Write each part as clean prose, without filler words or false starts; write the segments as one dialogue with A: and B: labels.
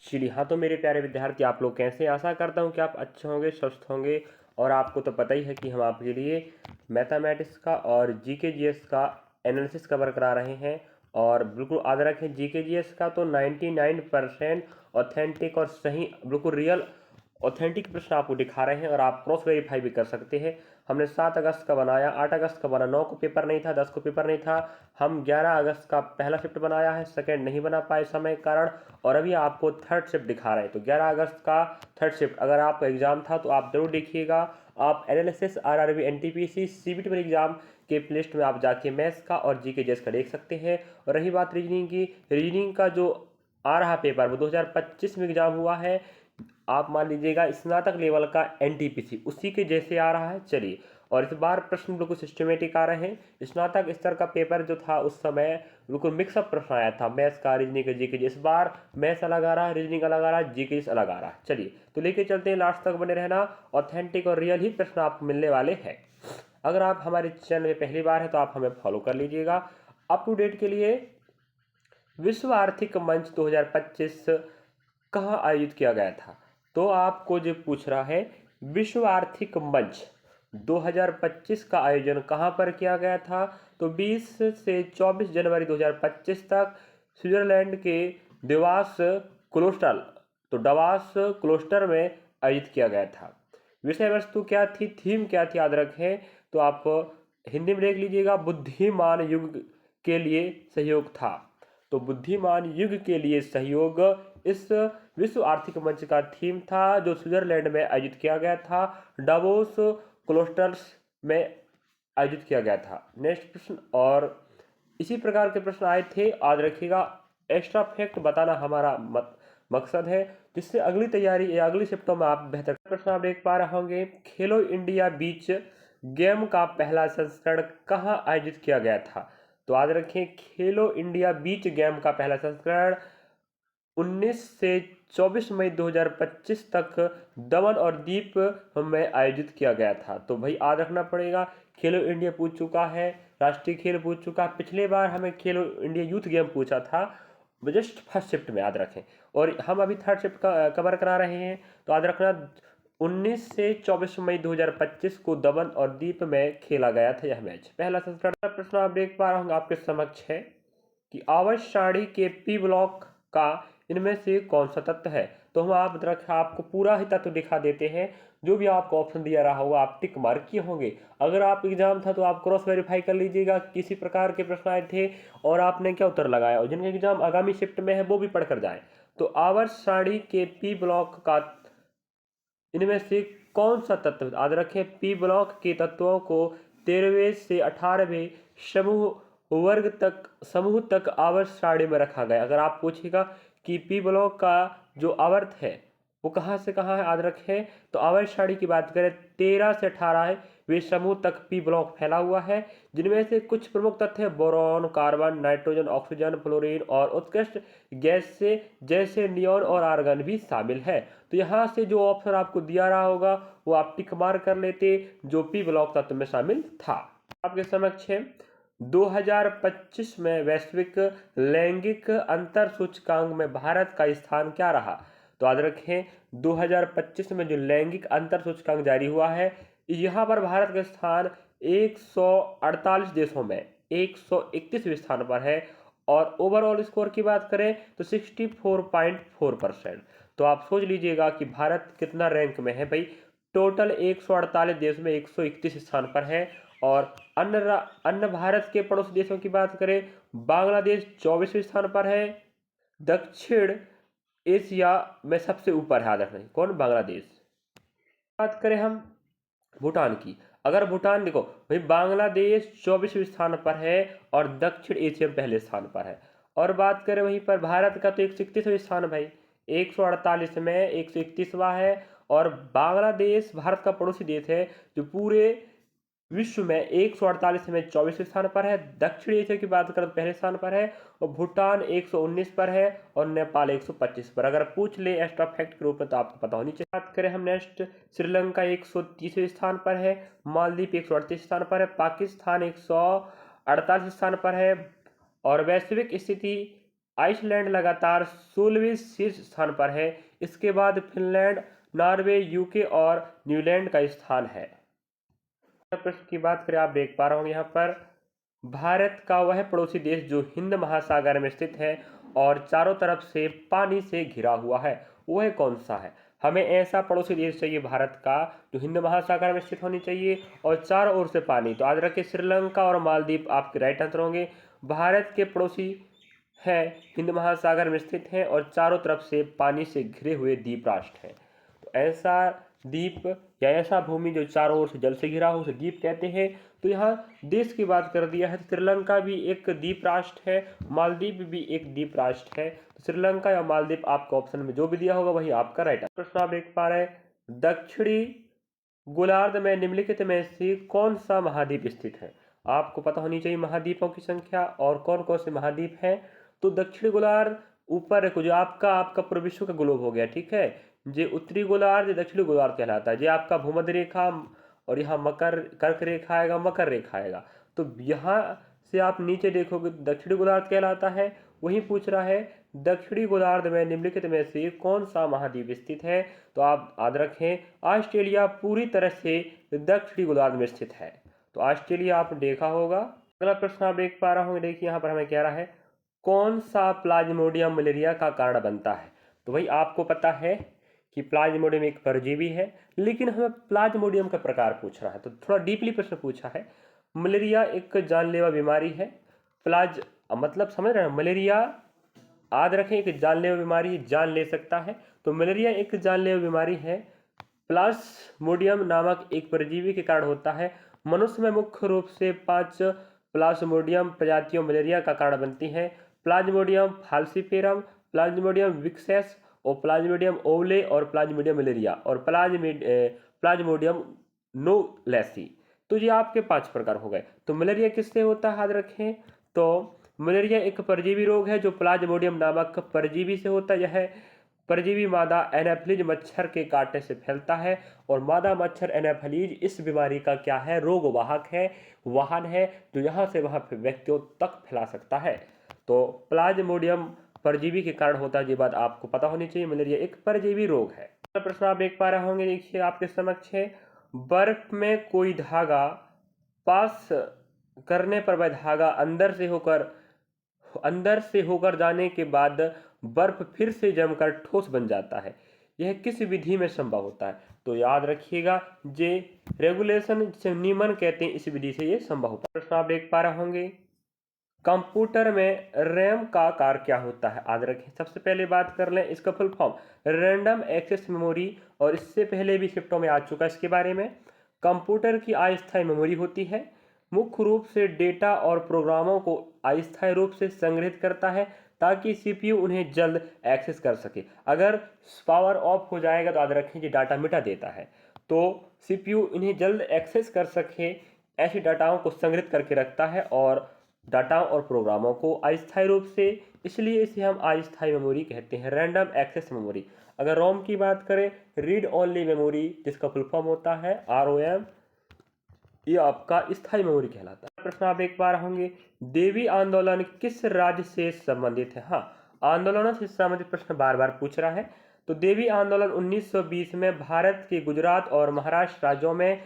A: चलिए हाँ, तो मेरे प्यारे विद्यार्थी आप लोग कैसे हैं? आशा करता हूँ कि आप अच्छे होंगे, स्वस्थ होंगे। और आपको तो पता ही है कि हम आपके लिए मैथमेटिक्स का और जीके जीएस का एनालिसिस कवर करा रहे हैं। और बिल्कुल याद रखें, जीके जीएस का तो 99% ऑथेंटिक और सही, बिल्कुल रियल ऑथेंटिक प्रश्न आपको दिखा रहे हैं और आप क्रॉस वेरीफाई भी कर सकते हैं। हमने 7 अगस्त का बनाया, 8 अगस्त का बना, 9 को पेपर नहीं था, 10 को पेपर नहीं था। हम 11 अगस्त का पहला शिफ्ट बनाया है, सेकेंड नहीं बना पाए समय के कारण, और अभी आपको थर्ड शिफ्ट दिखा रहे हैं। तो 11 अगस्त का थर्ड शिफ्ट अगर आपका एग्जाम था तो आप जरूर देखिएगा। आप एनालिसिस आरआरबी एनटीपीसी सीबीटी पर एग्जाम के प्लेलिस्ट में आप जाके मैथ्स का और जीके जेस का देख सकते हैं। और रही बात रीजनिंग की, रीजनिंग का जो आ रहा पेपर वो 2025 में एग्जाम हुआ है। आप मान लीजिएगा स्नातक लेवल का एनटीपीसी उसी के जैसे आ रहा है। चलिए, और इस बार प्रश्न बिल्कुल सिस्टमेटिक आ रहे हैं। स्नातक स्तर का पेपर जो था उस समय बिल्कुल मिक्सअप प्रश्न आया था, मैथ्स का, रीजनिंग का, जीके। इस बार मैथ्स अलग आ रहा है, रीजनिंग अलग आ रहा है, जीके अलग आ रहा है। चलिए तो लेके चलते हैं, लास्ट तक बने रहना। ऑथेंटिक और रियल ही प्रश्न आपको मिलने वाले हैं। अगर आप हमारे चैनल में पहली बार है तो आप हमें फॉलो कर लीजिएगा। अप टू डेट के लिए विश्व आर्थिक मंच 2025 कहाँ आयोजित किया गया था? तो आपको जो पूछ रहा है, विश्व आर्थिक मंच 2025 का आयोजन कहाँ पर किया गया था? तो 20 से 24 जनवरी 2025 तक स्विट्जरलैंड के देवास क्लोस्टर, तो डवास क्लोस्टर में आयोजित किया गया था। विषय वस्तु क्या थी, थीम क्या थी, याद रखें तो आप हिंदी में देख लीजिएगा। बुद्धिमान युग के लिए सहयोग था। तो बुद्धिमान युग के लिए सहयोग इस विश्व आर्थिक मंच का थीम था, जो स्विट्जरलैंड में आयोजित किया गया था, डावोस क्लोस्टर्स में आयोजित किया गया था। नेक्स्ट प्रश्न, और इसी प्रकार के प्रश्न आए थे, याद रखिएगा। एक्स्ट्रा फैक्ट बताना हमारा मकसद है, जिससे अगली तैयारी या अगली शिफ्टों में आप बेहतर प्रश्न आप देख पा रहे होंगे। खेलो इंडिया बीच गेम का पहला संस्करण कहाँ आयोजित किया गया था? तो याद रखें, खेलो इंडिया बीच गेम का पहला संस्करण 19 से 24 मई 2025 तक दमन और दीप में आयोजित किया गया था। तो भाई याद रखना पड़ेगा, खेलो इंडिया पूछ चुका है, राष्ट्रीय खेल पूछ चुका है। पिछले बार हमें खेलो इंडिया यूथ गेम पूछा था, जस्ट फर्स्ट शिफ्ट में, याद रखें। और हम अभी थर्ड शिफ्ट का कवर करा रहे हैं। तो याद रखना, 19 से 24 मई 2025 को दमन और दीप में खेला गया था यह मैच। पहला संस्करण प्रश्न आप देख पा रहे होंगे आपके समक्ष है कि आवर्त सारणी के पी ब्लॉक का इनमें से कौन सा तत्व है? तो हम आपको पूरा ही तत्व दिखा देते हैं। जो भी आपको ऑप्शन दिया रहा होगा आप टिक मार्क किए होंगे। अगर आप एग्जाम था तो आप क्रॉस वेरीफाई कर लीजिएगा किसी प्रकार के प्रश्न आए थे और आपने क्या उत्तर लगाया, और जिनके एग्जाम आगामी शिफ्ट में है वो भी पढ़कर जाए। तो आवर्त सारणी के पी ब्लॉक का इनमें से कौन सा तत्व, याद रखें, पी ब्लॉक के तत्वों को 13वें से 18वें समूह तक आवर्त सारणी में रखा गया। अगर आप पूछेगा कि पी ब्लॉक का जो आवर्त है वो कहाँ से कहाँ है, याद रखें तो आवर्त सारणी की बात करें 13 से 18वें समूह तक पी ब्लॉक फैला हुआ है, जिनमें से कुछ प्रमुख तत्व है boron, carbon, nitrogen, oxygen, fluorine और उत्कृष्ट गैस से जैसे नियॉन और आर्गन भी शामिल है। तो यहाँ से जो ऑप्शन आपको दिया रहा होगा वो आप टिक मार्क कर लेते, जो पी ब्लॉक तत्व में शामिल था। आपके समक्ष है 2025 में वैश्विक लैंगिक अंतर सूचकांक में भारत का स्थान क्या रहा? तो याद रखें 2025 में जो लैंगिक अंतर सूचकांक जारी हुआ है, यहाँ पर भारत का स्थान 148 देशों में 131वें स्थान पर है। और ओवरऑल स्कोर की बात करें तो 64.4%। तो आप सोच लीजिएगा कि भारत कितना रैंक में है भाई। टोटल 148 देश में 131 स्थान पर है। और अन्य भारत के पड़ोसी देशों की बात करें, बांग्लादेश 24वें स्थान पर है। दक्षिण एशिया में सबसे ऊपर है, याद रखना। कौन? बांग्लादेश। बात करें हम भूटान की, अगर भूटान देखो भाई, बांग्लादेश 24वें स्थान पर है और दक्षिण एशिया में पहले स्थान पर है। और बात करें वहीं पर भारत का, तो 131वां स्थान भाई, 148 में 131वां है। और बांग्लादेश भारत का पड़ोसी देश है जो पूरे विश्व में 148 में 24वें स्थान पर है। दक्षिण एशिया की बात करें तो पहले स्थान पर है। और भूटान 119 पर है और नेपाल 125 पर। अगर पूछ ले एक्स्ट्रा फैक्ट के रूप में तो आपको पता होनी चाहिए। बात करें हम नेक्स्ट, श्रीलंका 130वें स्थान पर है, मालदीव 138 स्थान पर है, पाकिस्तान 148 स्थान पर है। और वैश्विक स्थिति आइसलैंड लगातार 16वें शीर्ष स्थान पर है। इसके बाद फिनलैंड, नॉर्वे, यूके और न्यूजीलैंड का स्थान है। प्रश्न की बात करें, आप देख पा रहे होंगे यहाँ पर भारत का वह पड़ोसी देश जो हिंद महासागर में स्थित है और चारों तरफ से पानी से घिरा हुआ है, वह कौन सा है? हमें ऐसा पड़ोसी देश चाहिए भारत का जो हिंद महासागर में स्थित होनी चाहिए और चारों ओर से पानी। तो याद रखिए श्रीलंका और मालदीव आपके राइट आंसर होंगे। भारत के पड़ोसी है, हिंद महासागर में स्थित हैं और चारों तरफ से पानी से घिरे हुए द्वीप राष्ट्र हैं। तो ऐसा द्वीप या ऐसा भूमि जो चारों ओर से जल से घिरा हो उसे द्वीप कहते हैं। तो यहाँ देश की बात कर दिया है तो श्रीलंका भी एक द्वीप राष्ट्र है, मालदीव भी एक द्वीप राष्ट्र है। तो श्रीलंका या मालदीव आपका ऑप्शन में जो भी दिया होगा वही आपका राइट आंसर। प्रश्न आप देख पा रहे हैं, दक्षिणी गोलार्ध में निम्नलिखित में से कौन सा महाद्वीप स्थित है? आपको पता होनी चाहिए महाद्वीपों की संख्या और कौन कौन से महाद्वीप हैं। तो दक्षिणी गोलार्ध ऊपर है, जो आपका पूरे विश्व का ग्लोब हो गया, ठीक है। जे उत्तरी गोलार्ध दक्षिणी गोलार्ध कहलाता है। जे आपका भूमध्य रेखा और यहाँ मकर कर्क रेखा आएगा, मकर रेखा आएगा। तो यहाँ से आप नीचे देखोगे दक्षिणी गोलार्ध कहलाता है। वही पूछ रहा है दक्षिणी गोलार्ध में निम्नलिखित में से कौन सा महाद्वीप स्थित है? तो आप याद रखें ऑस्ट्रेलिया पूरी तरह से दक्षिणी गोलार्ध में स्थित है। तो ऑस्ट्रेलिया आपने देखा होगा। अगला प्रश्न आप देख पा रहा हूँ, देखिए यहाँ पर हमें कह रहा है कौन सा प्लाज्मोडियम मलेरिया का कारण बनता है? तो भाई आपको पता है कि प्लाज्मोडियम एक परजीवी है, लेकिन हमें प्लाज्मोडियम का प्रकार पूछ रहा है तो थोड़ा डीपली प्रश्न पूछा है। मलेरिया एक जानलेवा बीमारी है। मतलब समझ रहे हैं, मलेरिया याद रखें एक जानलेवा बीमारी, जान ले सकता है। तो मलेरिया एक जानलेवा बीमारी है। प्लाज्मोडियम नामक एक परजीवी के कारण होता है। मनुष्य में मुख्य रूप से 5 प्लाज्मोडियम प्रजातियों मलेरिया का कारण बनती हैं। प्लाज्मोडियम फाल्सिपेरम, प्लाज्मोडियम विक्सेस और प्लाज्मोडियम ओवले और प्लाज्मोडियम मलेरिया और प्लाज्मोडियम नोलेसी। तो ये आपके 5 प्रकार हो गए। तो मलेरिया किससे होता है याद रखें, तो मलेरिया एक परजीवी रोग है जो प्लाज्मोडियम नामक परजीवी से होता है। यह परजीवी मादा एनाफिलीज मच्छर के काटने से फैलता है और मादा मच्छर एनाफिलीज इस बीमारी का क्या है, रोग वाहक है, वाहन है, जो यहाँ से वहाँ व्यक्तियों तक फैला सकता है। तो प्लाज्मोडियम परजीवी के कारण होता है, ये बात आपको पता होनी चाहिए। मलेरिया एक परजीवी रोग है। प्रश्न आप देख पा रहे होंगे, देखिए आपके समक्ष है बर्फ में कोई धागा पास करने पर वह धागा अंदर से होकर जाने के बाद बर्फ फिर से जमकर ठोस बन जाता है। यह किस विधि में संभव होता है? तो याद रखिएगा जे रेगुलेशन से नियमन कहते हैं, इस विधि से यह संभव होता है। प्रश्न आप देख पा रहे होंगे कंप्यूटर में रैम का आकार क्या होता है? याद रखें सबसे पहले बात कर लें इसका full form random access memory, और इससे पहले भी शिफ्टों में आ चुका है इसके बारे में। कंप्यूटर की अस्थायी मेमोरी होती है, मुख्य रूप से डेटा और प्रोग्रामों को अस्थायी रूप से संग्रहित करता है ताकि सीपीयू उन्हें जल्द एक्सेस कर सके। अगर पावर ऑफ हो जाएगा तो याद रखें कि डाटा मिटा देता है, तो सीपीयू इन्हें जल्द एक्सेस कर सके ऐसी डाटाओं को संग्रहित करके रखता है और डाटाओं और प्रोग्रामों को अस्थायी रूप से, इसलिए इसे हम अस्थायी मेमोरी कहते हैं, रैंडम एक्सेस मेमोरी। अगर रोम की बात करें रीड ओनली मेमोरी, जिसका फुल फॉर्म होता है ROM, ये आपका स्थायी मेमोरी कहलाता है। प्रश्न आप देख पा रहे होंगे देवी आंदोलन किस राज्य से संबंधित है? हाँ, आंदोलनों से संबंधित प्रश्न बार बार पूछ रहा है। तो देवी आंदोलन 1920 में भारत के गुजरात और महाराष्ट्र राज्यों में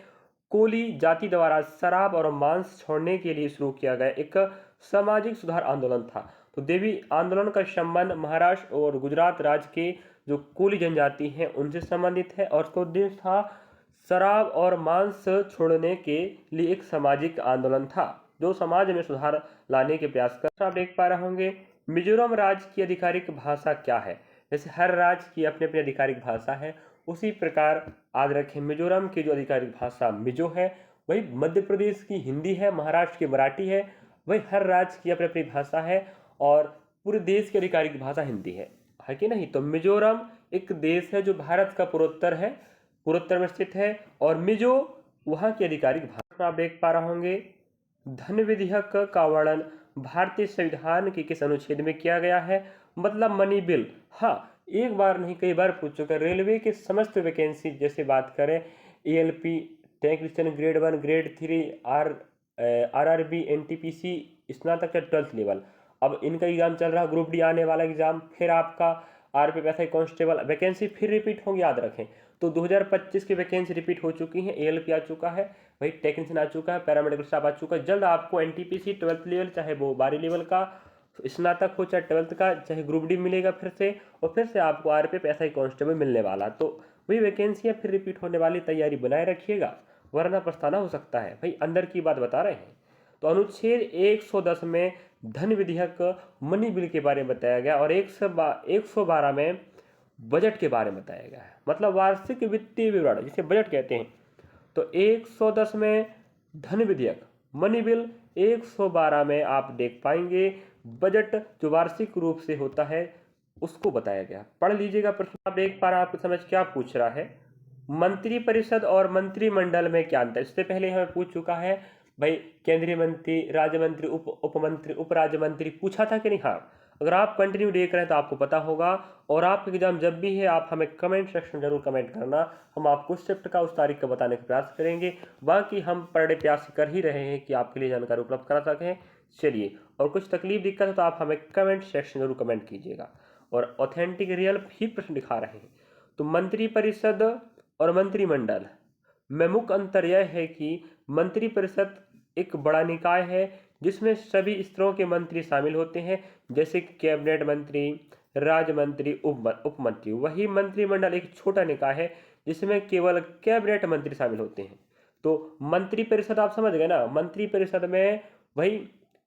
A: कोली जाति द्वारा शराब और मांस छोड़ने के लिए शुरू किया गया एक सामाजिक सुधार आंदोलन था। तो देवी आंदोलन का संबंध महाराष्ट्र और गुजरात राज्य के जो कोली जनजाति हैं उनसे संबंधित है और उसका उद्देश्य था शराब और मांस छोड़ने के लिए एक सामाजिक आंदोलन था जो समाज में सुधार लाने के प्रयास कर। आप देख पा रहे होंगे मिजोरम राज्य की आधिकारिक भाषा क्या है? जैसे हर राज्य की अपनी अपनी आधिकारिक भाषा है, उसी प्रकार याद रखें मिजोरम की जो आधिकारिक भाषा मिजो है, वही मध्य प्रदेश की हिंदी है, महाराष्ट्र की मराठी है, वही हर राज्य की अपनी अपनी भाषा है और पूरे देश की आधिकारिक भाषा हिंदी है कि नहीं? तो मिजोरम एक देश है जो भारत का पूर्वोत्तर में स्थित है और मिजो वहाँ की आधिकारिक भाषा। आप देख पा रहे होंगे धन विधेयक का वर्णन भारतीय संविधान के किस अनुच्छेद में किया गया है? मतलब मनी बिल। हाँ, एक बार नहीं कई बार पूछ चुका। रेलवे के समस्त वैकेंसी जैसे बात करें ALP technician grade 1 grade 3 RRB NTPC स्नातक या 12th लेवल, अब इनका एग्जाम चल रहा, ग्रुप डी आने वाला एग्जाम, फिर आपका आरपीएफ एसआई कांस्टेबल वैकेंसी फिर रिपीट होंगी, याद रखें। तो 2025 की वैकेंसी रिपीट हो चुकी है, एएलपी आ चुका है, वही टेक्नीशियन आ चुका है, पैरामेडिकल स्टाफ आ चुका है। जल्द आपको एनटीपीसी 12th लेवल, चाहे वो 12 लेवल का स्नातक हो, चाहे 12th का, चाहे ग्रुप डी मिलेगा फिर से, और फिर से आपको आरपीएफ एसआई कांस्टेबल मिलने वाला। तो वही वैकेंसियाँ फिर रिपीट होने वाली, तैयारी बनाए रखिएगा, वरना पछताना हो सकता है। भाई अंदर की बात बता रहे हैं। तो अनुच्छेद 110 में धन विधेयक मनी बिल के बारे में बताया गया, और 112 में बजट के बारे में बताया गया है, मतलब वार्षिक वित्तीय विवरण जिसे बजट कहते हैं। तो 110 में धन विधेयक मनी बिल, 112 में आप देख पाएंगे बजट जो वार्षिक रूप से होता है उसको बताया गया। पढ़ लीजिएगा प्रश्न। आप देख पा रहे हैं आपको समझ क्या पूछ रहा है, मंत्रिपरिषद और मंत्रिमंडल में क्या अंतर। इससे पहले हमें पूछ चुका है भाई, केंद्रीय मंत्री, राज्य मंत्री, उप मंत्री, उप राज्य मंत्री पूछा था कि नहीं। हाँ, अगर आप कंटिन्यू देख रहे हैं तो आपको पता होगा। और आपका एग्जाम जब भी है आप हमें कमेंट सेक्शन जरूर कमेंट करना, हम आपको शिफ्ट का उस तारीख का बताने का प्रयास करेंगे। बाकी हम पर डे प्रयास कर ही रहे हैं कि आपके लिए जानकारी उपलब्ध करा सकें। चलिए, और कुछ तकलीफ दिक्कत है तो आप हमें कमेंट सेक्शन जरूर कमेंट कीजिएगा। और ऑथेंटिक रियल भी प्रश्न दिखा रहे हैं। तो मंत्रिपरिषद और मंत्रिमंडल में मुख्य अंतर यह है कि मंत्रिपरिषद एक बड़ा निकाय है जिसमें सभी स्तरों के मंत्री शामिल होते हैं, जैसे कैबिनेट मंत्री, राज्य मंत्री, उप मंत्री। वही मंत्रिमंडल एक छोटा निकाय है जिसमें केवल कैबिनेट मंत्री शामिल होते हैं। तो मंत्रिपरिषद आप समझ गए ना, मंत्रिपरिषद में वही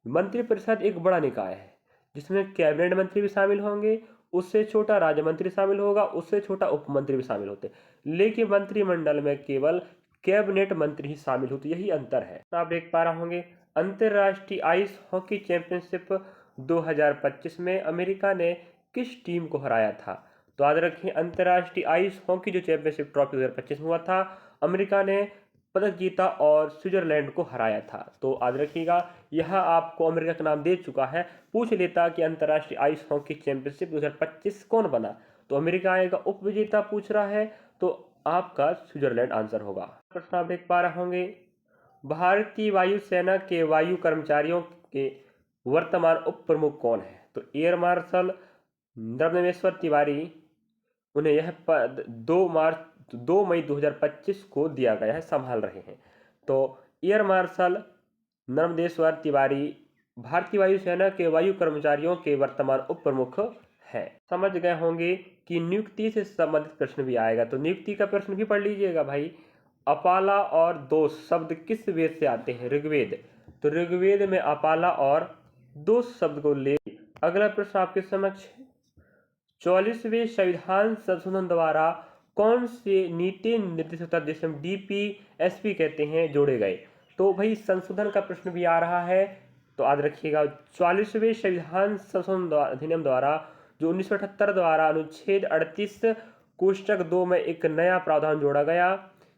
A: मंत्रिपरिषद एक बड़ा निकाय है जिसमें कैबिनेट मंत्री भी शामिल होंगे, उससे छोटा राज्य मंत्री शामिल होगा, उससे छोटा उप मंत्री भी शामिल होते हैं। लेकिन मंत्रिमंडल में केवल कैबिनेट मंत्री ही शामिल होते, यही अंतर है। आप देख पा रहे होंगे अंतरराष्ट्रीय आइस हॉकी चैंपियनशिप 2025 में अमेरिका ने किस टीम को हराया था। तो याद रखिए, अंतरराष्ट्रीय आइस हॉकी जो चैंपियनशिप ट्रॉफी 2025 में हुआ था, अमेरिका ने पदक जीता और स्विट्जरलैंड को हराया था। तो याद रखिएगा, यह आपको अमेरिका का नाम दे चुका है। पूछ लेता कि अंतरराष्ट्रीय आइस हॉकी चैंपियनशिप 2025 कौन बना, तो अमेरिका आएगा। उप विजेता पूछ रहा है तो आपका स्विट्जरलैंड आंसर होगा। प्रश्न आप देख पा रहे होंगे, भारतीय वायुसेना के वायु कर्मचारियों के वर्तमान उप प्रमुख कौन है। तो एयर मार्शल नरवणेश्वर तिवारी, उन्हें यह पद 2 मई 2025 को दिया गया है, संभाल रहे हैं। तो एयर मार्शल नर्मदेश्वर तिवारी भारतीय वायुसेना के वायु कर्मचारियों के वर्तमान उप प्रमुख हैं। समझ गए होंगे कि नियुक्ति से संबंधित प्रश्न भी आएगा, तो नियुक्ति का प्रश्न भी पढ़ लीजिएगा भाई। अपाला और दोष शब्द किस वेद से आते हैं, ऋग्वेद। तो ऋग्वेद में अपाला और दोष शब्द को ले। अगला प्रश्न आपके समक्ष, 44वें संविधान संशोधन द्वारा कौन से नीति निर्देश जिसे हम डीपीएसपी कहते हैं जोड़े गए। तो भाई संशोधन का प्रश्न भी आ रहा है, तो याद रखिएगा 44वें संविधान संशोधन अधिनियम द्वारा जो 1978 द्वारा अनुच्छेद 38 कोष्टक 2 में एक नया प्रावधान जोड़ा गया,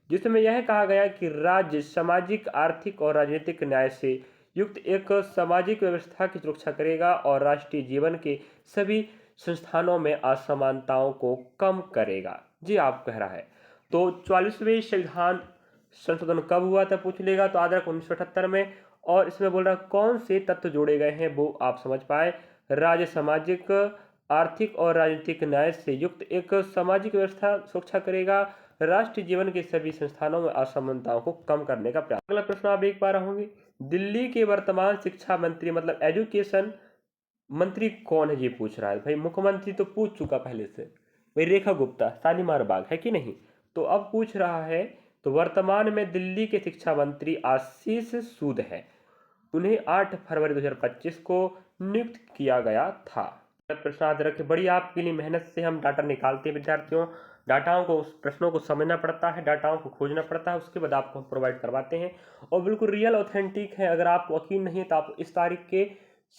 A: जिसमें यह कहा गया कि राज्य सामाजिक, आर्थिक और राजनीतिक न्याय से युक्त एक सामाजिक व्यवस्था की सुरक्षा करेगा और राष्ट्रीय जीवन के सभी संस्थानों में असमानताओं को कम करेगा। जी आप कह रहा है। तो 44वें संविधान संशोधन कब हुआ था पूछ लेगा, तो आदरक 1978 में। और इसमें बोल रहा कौन से तत्व जोड़े गए हैं वो आप समझ पाए। राज्य सामाजिक, आर्थिक और राजनीतिक न्याय से युक्त एक सामाजिक व्यवस्था सुरक्षा करेगा, राष्ट्रीय जीवन के सभी संस्थानों में असमानताओं को कम करने का प्रयास। अगला प्रश्न आप देख पा रहे होंगे, दिल्ली के वर्तमान शिक्षा मंत्री मतलब एजुकेशन मंत्री कौन है, ये पूछ रहा है। भाई मुख्यमंत्री तो पूछ चुका पहले से, भाई रेखा गुप्ता, शालीमार बाग, है कि नहीं। तो अब पूछ रहा है, तो वर्तमान में दिल्ली के शिक्षा मंत्री आशीष सूद है, उन्हें 8 फरवरी 2025 को नियुक्त किया गया था। प्रश्न याद रखें, बड़ी आपके लिए मेहनत से हम डाटा निकालते हैं विद्यार्थियों। डाटाओं को, प्रश्नों को समझना पड़ता है, डाटाओं को खोजना पड़ता है, उसके बाद आपको हम प्रोवाइड करवाते हैं और बिल्कुल रियल ऑथेंटिक है। अगर आपको यकीन नहीं है तो आप इस तारीख के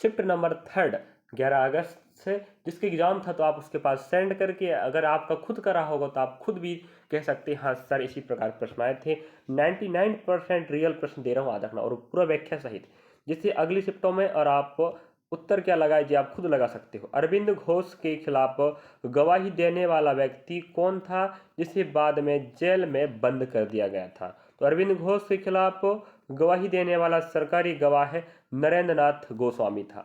A: शिफ्ट नंबर 3 11 अगस्त से जिसके एग्जाम था तो आप उसके पास सेंड करके, अगर आपका खुद करा होगा तो आप खुद भी कह सकते हैं हाँ सर इसी प्रकार प्रश्न आए थे। 99% रियल प्रश्न दे रहा हूँ, याद रखना, और पूरा व्याख्या सहित, जिससे अगली शिफ्टों में और आप उत्तर क्या लगाए जी आप खुद लगा सकते हो। अरविंद घोष के खिलाफ गवाही देने वाला व्यक्ति कौन था जिसे बाद में जेल में बंद कर दिया गया था। तो अरविंद घोष के खिलाफ गवाही देने वाला सरकारी गवाह है नरेंद्र नाथ गोस्वामी था।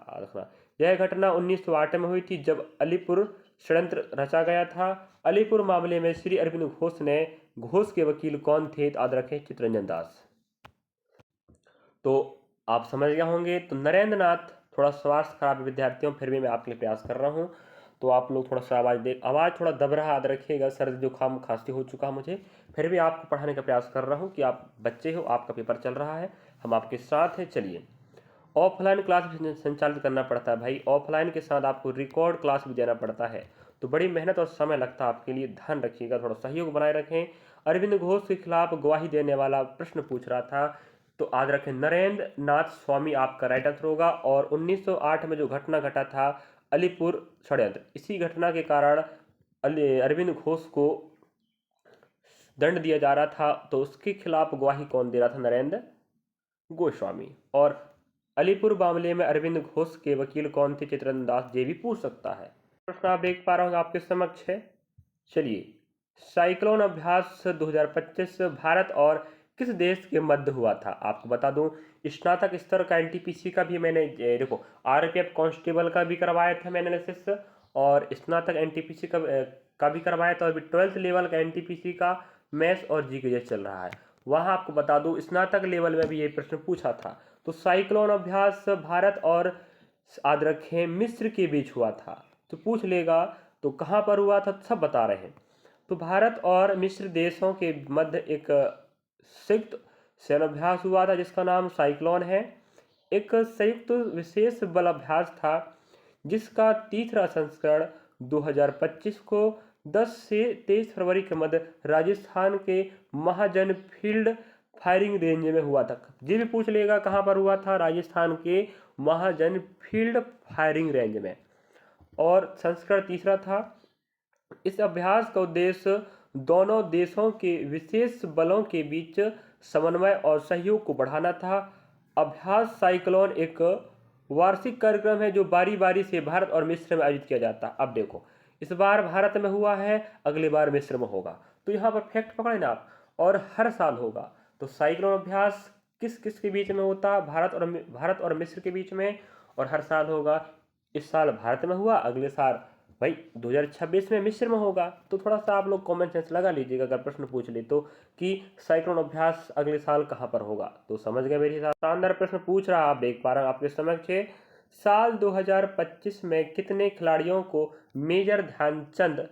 A: यह घटना 1908 में हुई थी जब अलीपुर षड्यंत्र रचा गया था। अलीपुर मामले में श्री अरविंद घोष के वकील कौन थे? याद रखें, चित्तरंजन दास। तो आप समझ गए होंगे। तो नरेंद्र नाथ, थोड़ा स्वास्थ्य खराब है विद्यार्थियों, फिर भी मैं आपके लिए प्रयास कर रहा हूँ, तो आप लोग थोड़ा सा आवाज़ थोड़ा दब रहा, याद रखिएगा, सर्दी जुकाम खांसी हो चुका मुझे, फिर भी आपको पढ़ाने का प्रयास कर रहा हूँ कि आप बच्चे हो, आपका पेपर चल रहा है, हम आपके साथ हैं। चलिए, ऑफलाइन क्लास भी संचालित करना पड़ता है भाई, ऑफलाइन के साथ आपको रिकॉर्ड क्लास भी देना पड़ता है, तो बड़ी मेहनत और समय लगता है आपके लिए, ध्यान रखिएगा, थोड़ा सहयोग बनाए रखें। अरविंद घोष के खिलाफ गवाही देने वाला प्रश्न पूछ रहा था, तो याद रखें नरेंद्र नाथ स्वामी आपका राइट आंसर होगा। और 1908 में जो घटना घटा था अलीपुर षड्यंत्र, इसी घटना के कारण अरविंद घोष को दंड दिया जा रहा था, तो उसके खिलाफ गवाही कौन दे रहा था? नरेंद्र गोस्वामी। और अलीपुर मामले में अरविंद घोष के वकील कौन थे? चित्तरंजन दास। ये भी पूछ सकता है। प्रश्न आप देख पा रहे होंगे आपके समक्ष है। चलिए, साइक्लोन अभ्यास 2025 भारत और किस देश के मध्य हुआ था? आपको बता दूं, स्नातक स्तर का एनटीपीसी का भी मैंने देखो, आरपीएफ कांस्टेबल का भी करवाया था मैंने एनालिसिस, और स्नातक एनटीपीसी का भी करवाया था, और अभी 12th लेवल का एनटीपीसी का मैथ्स और जीके चल रहा है। वहाँ आपको बता दूं स्नातक लेवल में भी ये प्रश्न पूछा था। तो साइक्लोन अभ्यास भारत और याद रखें मिस्र के बीच हुआ था, तो पूछ लेगा तो कहाँ पर हुआ था, सब बता रहे हैं। तो भारत और मिस्र देशों के मध्य एक संयुक्त सैन्याभ्यास हुआ था जिसका नाम साइक्लोन है। एक संयुक्त विशेष बल अभ्यास था जिसका तीसरा संस्करण 2025 को 10 से 23 फरवरी के मध्य राजस्थान के महाजन फील्ड फायरिंग रेंज में हुआ था। ये भी पूछ लेगा कहाँ पर हुआ था, राजस्थान के महाजन फील्ड फायरिंग रेंज में। और संस्करण तीसरा था। इस अभ्यास का उद्देश्य दोनों देशों के विशेष बलों के बीच समन्वय और सहयोग को बढ़ाना था। अभ्यास साइक्लोन एक वार्षिक कार्यक्रम है जो बारी बारी से भारत और मिस्र में आयोजित किया जाता है। अब देखो, इस बार भारत में हुआ है, अगली बार मिस्र में होगा, तो यहाँ पर फैक्ट पकड़े ना आप, और हर साल होगा। तो साइक्लोन अभ्यास किस किस के बीच में होता है? भारत और मिस्र के बीच में, और हर साल होगा। इस साल भारत में हुआ, अगले साल भाई 2026 में मिस्र में होगा। तो थोड़ा सा आप लोग कॉमन सेंस लगा लीजिएगा अगर प्रश्न पूछ ले तो, कि साइक्लोन अभ्यास अगले साल कहाँ पर होगा। तो समझ गए मेरे हिसाब। शानदार प्रश्न पूछ रहा, आप देख पा रहे हैं आपके समक्ष है। साल 2025 में कितने खिलाड़ियों को मेजर ध्यानचंद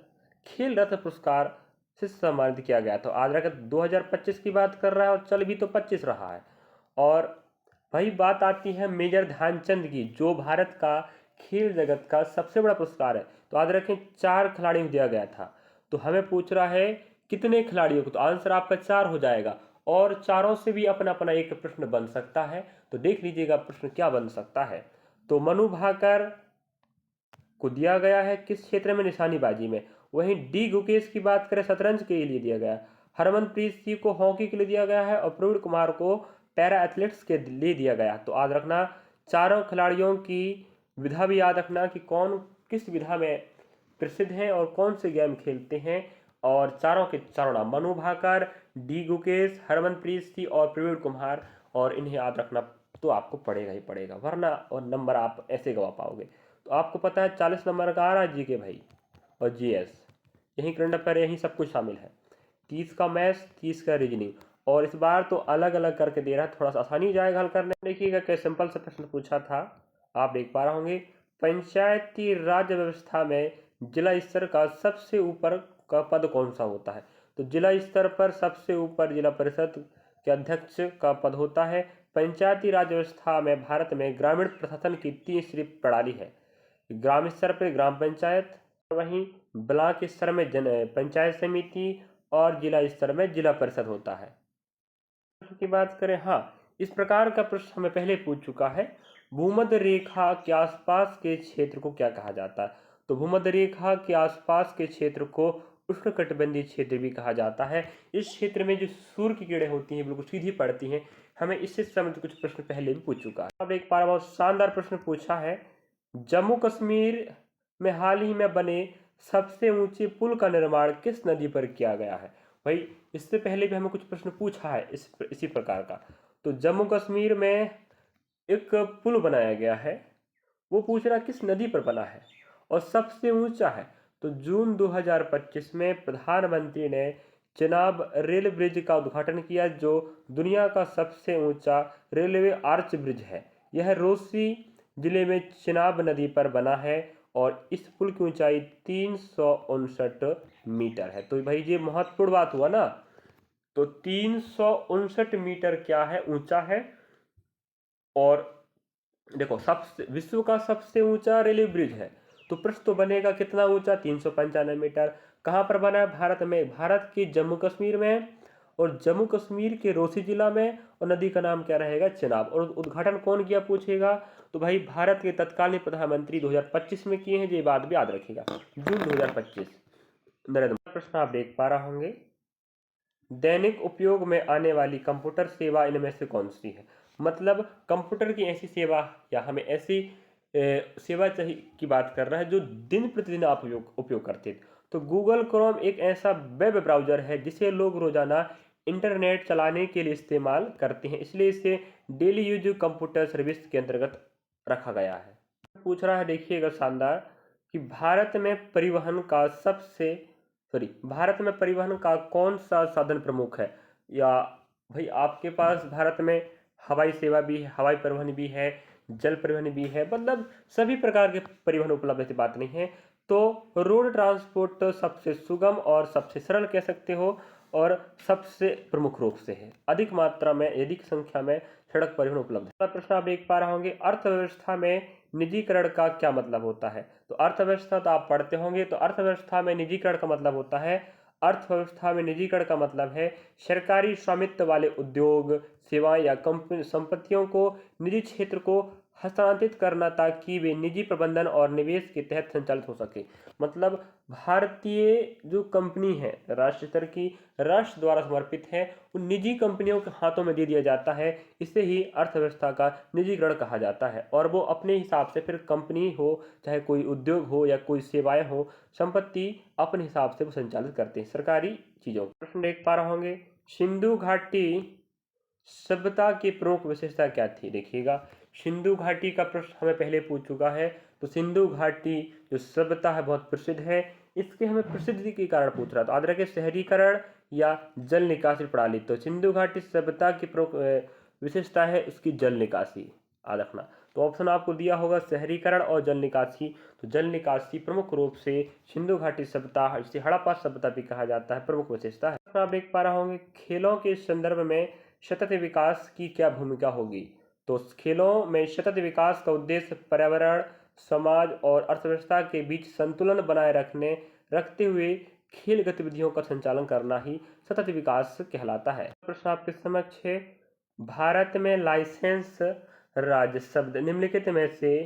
A: खेल रत्न पुरस्कार से सम्मानित किया गया? तो आज रखा 2025 की बात कर रहा है, और चल भी तो 25 रहा है। और वही बात आती है मेजर ध्यानचंद की, जो भारत का खेल जगत का सबसे बड़ा पुरस्कार है। तो याद रखें 4 खिलाड़ियों को दिया गया था। तो हमें पूछ रहा है कितने खिलाड़ियों को, तो आंसर आपका 4 हो जाएगा, और चारों से भी अपना अपना एक प्रश्न बन सकता है। तो देख लीजिएगा प्रश्न क्या बन सकता है। तो मनु भाकर को दिया गया है किस क्षेत्र में? निशानेबाजी में। वहीं डी गुकेश की बात करें, शतरंज के लिए दिया गया। हरमनप्रीत सिंह को हॉकी के लिए दिया गया है, और प्रवीण कुमार को पैरा एथलेटिक्स के लिए दिया गया। तो याद रखना चारों खिलाड़ियों की विधा भी याद रखना कि कौन किस विधा में प्रसिद्ध हैं और कौन से गेम खेलते हैं। और चारों के चारों नाम मनु भाकर, डी गुकेश, हरमनप्रीत सिंह और प्रवीण कुमार, और इन्हें याद रखना तो आपको पड़ेगा ही पड़ेगा, वरना और नंबर आप ऐसे गवा पाओगे। तो आपको पता है 40 नंबर का आ रहा है जीके भाई, और जीएस, यही करंट अफेयर, यही सब कुछ शामिल है। 30 का मैथ्स, 30 का रीजनिंग, और इस बार तो अलग अलग करके दे रहा है, थोड़ा सा आसानी हो जाएगा हल करने। देखिएगा क्या सिंपल सा प्रश्न पूछा था, आप देख पा रहे होंगे। पंचायती राज व्यवस्था में जिला स्तर का सबसे ऊपर का पद कौन सा होता है? तो जिला स्तर पर सबसे ऊपर जिला परिषद के अध्यक्ष का पद होता है। पंचायती राज व्यवस्था में भारत में ग्रामीण प्रशासन की 3 स्तरीय प्रणाली है। ग्राम स्तर पर ग्राम पंचायत, वहीं ब्लॉक स्तर में जन पंचायत समिति, और जिला स्तर में जिला परिषद होता है। की बात करें, हाँ, इस प्रकार का प्रश्न हमें पहले पूछ चुका है। भूमध्य रेखा के आसपास के क्षेत्र को क्या कहा जाता है? तो भूमध्य रेखा के आसपास के क्षेत्र को उष्णकटिबंधीय क्षेत्र भी कहा जाता है। इस क्षेत्र में जो सूर्य की किरणें होती हैं बिल्कुल सीधी पड़ती हैं। हमें इससे संबंधित कुछ प्रश्न पहले भी पूछ चुका है। अब एक बार बहुत शानदार प्रश्न पूछा है। जम्मू कश्मीर में हाल ही में बने सबसे ऊंचे पुल का निर्माण किस नदी पर किया गया है? भाई इससे पहले भी हमें कुछ प्रश्न पूछा है इसी प्रकार का। तो जम्मू कश्मीर में एक पुल बनाया गया है, वो पूछ रहा किस नदी पर बना है और सबसे ऊंचा है। तो जून 2025 में प्रधानमंत्री ने चेनाब रेल ब्रिज का उद्घाटन किया, जो दुनिया का सबसे ऊंचा रेलवे आर्च ब्रिज है। यह रोसी जिले में चेनाब नदी पर बना है और इस पुल की ऊंचाई 359 मीटर है। तो भाई ये महत्वपूर्ण बात हुआ ना। तो 359 मीटर क्या है, ऊंचा है। और देखो, सबसे विश्व का सबसे ऊंचा रेलवे ब्रिज है, तो प्रश्न तो बनेगा कितना ऊंचा, 395 मीटर। कहाँ पर बना है, भारत में, भारत के जम्मू कश्मीर में, और जम्मू कश्मीर के रोसी जिला में। और नदी का नाम क्या रहेगा, चेनाब। और उद्घाटन कौन किया पूछेगा, तो भाई भारत के तत्कालीन प्रधानमंत्री 2025 में किए हैं, ये बात भी याद रखिएगा, जून 2025। नरेंद्र मोदी। प्रश्न आप देख पा रहे होंगे, दैनिक उपयोग में आने वाली कंप्यूटर सेवा इनमें से कौन सी है। मतलब कंप्यूटर की ऐसी सेवा या हमें ऐसी सेवा चाहिए की बात कर रहा है जो दिन प्रतिदिन आप उपयोग करते थे। तो गूगल क्रोम एक ऐसा वेब ब्राउज़र है जिसे लोग रोज़ाना इंटरनेट चलाने के लिए इस्तेमाल करते हैं, इसलिए इसे डेली यूज कंप्यूटर सर्विस के अंतर्गत रखा गया है। पूछ रहा है, देखिएगा शानदार, कि भारत में परिवहन का कौन सा साधन प्रमुख है। या भाई आपके पास भारत में हवाई सेवा भी है, हवाई परिवहन भी है, जल परिवहन भी है, मतलब सभी प्रकार के परिवहन उपलब्ध, ऐसी बात नहीं है। तो रोड ट्रांसपोर्ट सबसे सुगम और सबसे सरल कह सकते हो, और सबसे प्रमुख रूप से है, अधिक मात्रा में, अधिक संख्या में सड़क परिवहन उपलब्ध है। प्रश्न आप देख पा रहे होंगे, अर्थव्यवस्था में निजीकरण का क्या मतलब होता है। तो अर्थव्यवस्था तो आप पढ़ते होंगे। तो अर्थव्यवस्था में निजीकरण का मतलब होता है, अर्थव्यवस्था में निजीकरण का मतलब है सरकारी स्वामित्व वाले उद्योग, सेवाएं या कंपनी संपत्तियों को निजी क्षेत्र को हस्तांतरित करना, ताकि वे निजी प्रबंधन और निवेश के तहत संचालित हो सके। मतलब भारतीय जो कंपनी है राष्ट्र स्तर की, राष्ट्र द्वारा समर्पित है, उन निजी कंपनियों के हाथों में दे दिया जाता है। इसे ही अर्थव्यवस्था का निजीकरण कहा जाता है। और वो अपने हिसाब से फिर कंपनी हो, चाहे कोई उद्योग हो या कोई सेवाएं हो, संपत्ति अपने हिसाब से वो संचालित करते हैं सरकारी चीज़ों। प्रश्न देख पा रहे होंगे, सिंधु घाटी सभ्यता की प्रमुख विशेषता क्या थी। देखिएगा, सिंधु घाटी का प्रश्न हमें पहले पूछ चुका है। तो सिंधु घाटी जो सभ्यता है बहुत प्रसिद्ध है। इसके हमें प्रसिद्धि के कारण पूछ रहा, तो याद रखें, शहरीकरण या जल निकासी प्रणाली। तो सिंधु घाटी सभ्यता की प्रमुख विशेषता है उसकी जल निकासी, याद रखना। तो ऑप्शन आपको दिया होगा शहरीकरण और जल निकासी। तो जल निकासी प्रमुख रूप से सिंधु घाटी सभ्यता, जिसे हड़प्पा सभ्यता भी कहा जाता है, प्रमुख विशेषता है। आप देख पा रहे होंगे, खेलों के संदर्भ में सतत विकास की क्या भूमिका होगी। तो खेलों में सतत विकास का उद्देश्य पर्यावरण, समाज और अर्थव्यवस्था के बीच संतुलन बनाए रखते हुए खेल गतिविधियों का संचालन करना ही सतत विकास कहलाता है। प्रश्न आपके समक्ष है, भारत में लाइसेंस राज्य शब्द निम्नलिखित में से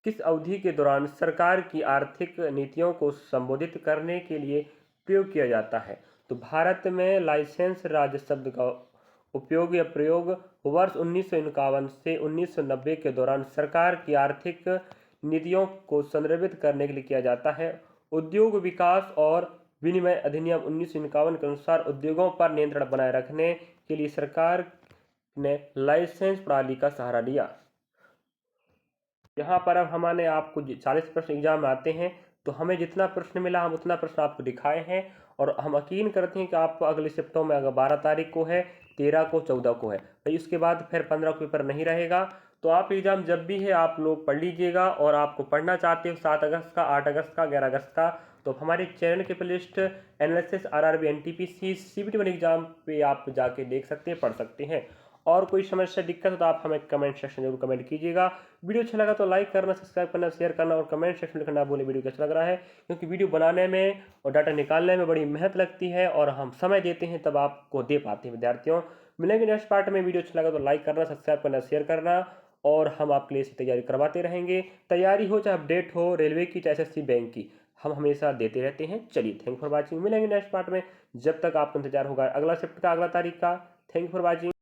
A: किस अवधि के दौरान सरकार की आर्थिक नीतियों को संबोधित करने के लिए प्रयोग किया जाता है। तो भारत में लाइसेंस राज्य शब्द का उपयोग या प्रयोग वर्ष 1951 से 1990 के दौरान सरकार की आर्थिक नीतियों को संदर्भित करने के लिए किया जाता है। उद्योग विकास और विनिमय अधिनियम 1951 के अनुसार उद्योगों पर नियंत्रण बनाए रखने के लिए सरकार ने लाइसेंस प्रणाली का सहारा लिया। यहाँ पर अब हमारे आपको 40 प्रश्न एग्जाम में आते हैं, तो हमें जितना प्रश्न मिला हम उतना प्रश्न आपको दिखाए हैं। और हम यकीन करते हैं कि आपको अगले शिफ्टों में, अगर 12 तारीख को है, 13 को, 14 को है, भाई उसके बाद फिर 15 को पेपर नहीं रहेगा। तो आप एग्जाम जब भी है आप लोग पढ़ लीजिएगा। और आपको पढ़ना चाहते हो 7 अगस्त का, 8 अगस्त का, 11 अगस्त का, तो हमारे चैनल के playlist analysis RRB NTPC CBT 1 exam पे आप जाके देख सकते हैं, पढ़ सकते हैं। और कोई समस्या दिक्कत हो तो आप हमें कमेंट सेक्शन जरूर कमेंट कीजिएगा। वीडियो अच्छा लगा तो लाइक करना, सब्सक्राइब करना, शेयर करना, और कमेंट सेक्शन में लिखना बोले वीडियो कैसा लग रहा है, क्योंकि वीडियो बनाने में और डाटा निकालने में बड़ी मेहनत लगती है और हम समय देते हैं तब आपको दे पाते हैं विद्यार्थियों। मिलेंगे नेक्स्ट पार्ट में। वीडियो अच्छा लगा तो लाइक करना, सब्सक्राइब करना, शेयर करना, और हम आपके लिए तैयारी करवाते रहेंगे। तैयारी हो चाहे अपडेट हो, रेलवे की चाहे एसएससी बैंक की, हम हमेशा देते रहते हैं। चलिए, थैंक फॉर वॉचिंग। मिलेंगे नेक्स्ट पार्ट में। जब तक आपका इंतजार होगा अगला शिफ्ट का, अगला तारीख का। Thank for watching.